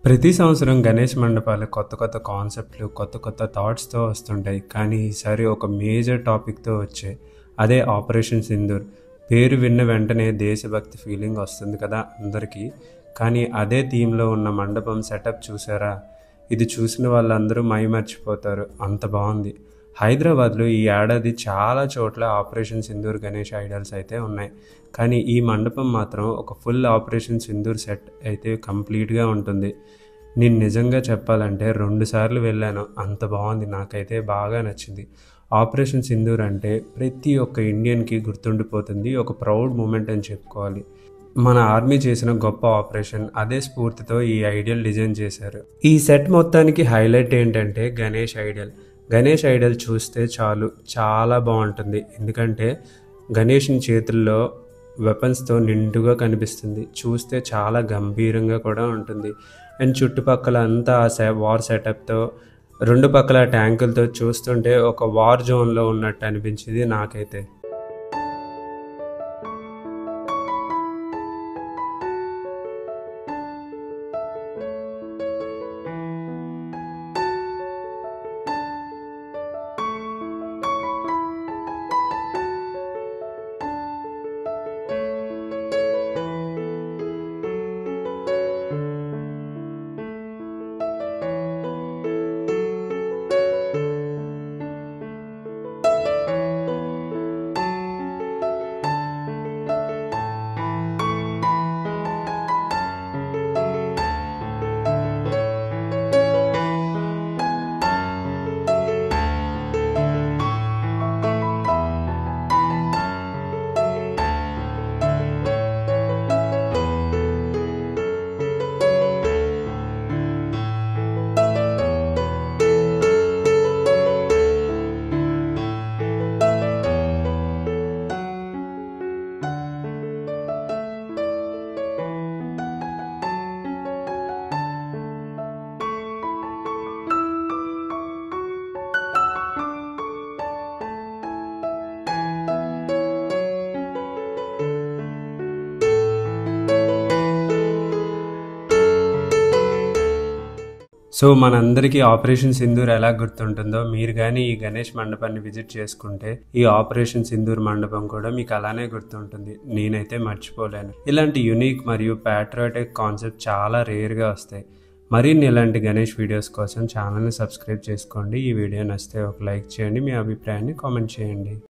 ప్రతి సంవత్సరం గణేష్ మండపాలు కొత్త కొత్త కాన్సెప్ట్లు, కొత్త కొత్త థాట్స్‌తో వస్తుంటాయి. కానీ ఈసారి ఒక మేజర్ టాపిక్‌తో వచ్చాయి. అదే ఆపరేషన్ సింధూర్. పేరు విన్న వెంటనే దేశభక్తి ఫీలింగ్ వస్తుంది కదా అందరికీ. కానీ అదే థీమ్‌లో ఉన్న మండపం సెటప్ చూసారా? ఇది చూసిన వాళ్ళందరూ మైమర్చిపోతారు. అంత బావుంది. హైదరాబాద్‌లో ఈ ఏడాది చాలా చోట్ల ఆపరేషన్ సింధూర్ గణేష్ ఐడల్స్ అయితే ఉన్నాయి. కానీ ఈ మండపం మాత్రం ఒక ఫుల్ ఆపరేషన్ సింధూర్ సెట్ అయితే కంప్లీట్‌గా ఉంటుంది. నేను నిజంగా చెప్పాలంటే 2 సార్లు వెళ్ళాను. అంత బావుంది. నాకైతే బాగా నచ్చింది. ఆపరేషన్ సింధూర్ అంటే ప్రతి ఒక్క ఇండియన్‌కి గుర్తుండిపోతుంది. ఒక ప్రౌడ్ మూమెంట్ అని చెప్పుకోవాలి. మన ఆర్మీ చేసిన గొప్ప ఆపరేషన్. అదే స్ఫూర్తితో ఈ ఐడియల్ డిజైన్ చేశారు. ఈ సెట్ మొత్తానికి హైలైట్ ఏంటంటే గణేష్ ఐడల్. గణేష్ ఐడల్ చూస్తే చాలు చాలా బాగుంటుంది. ఎందుకంటే గణేష్ని చేతుల్లో వెపన్స్తో నిండుగా కనిపిస్తుంది. చూస్తే చాలా గంభీరంగా కూడా ఉంటుంది. అండ్ చుట్టుపక్కల అంతా వార్ సెటప్తో 2 పక్కల ట్యాంకులతో చూస్తుంటే ఒక వార్ జోన్లో ఉన్నట్టు అనిపించింది నాకైతే. సో మనందరికీ ఆపరేషన్ సింధూర్ ఎలా గుర్తుంటుందో, మీరు కానీ ఈ గణేష్ మండపాన్ని విజిట్ చేసుకుంటే ఈ ఆపరేషన్ సింధూర్ మండపం కూడా మీకు అలానే గుర్తుంటుంది. నేనైతే మర్చిపోలేను. ఇలాంటి యూనిక్ మరియు ప్యాట్రియాటిక్ కాన్సెప్ట్ చాలా రేర్గా వస్తాయి. మరిన్ని ఇలాంటి గణేష్ వీడియోస్ కోసం ఛానల్ని సబ్స్క్రైబ్ చేసుకోండి. ఈ వీడియో నచ్చితే ఒక లైక్ చేయండి. మీ అభిప్రాయాన్ని కామెంట్ చేయండి.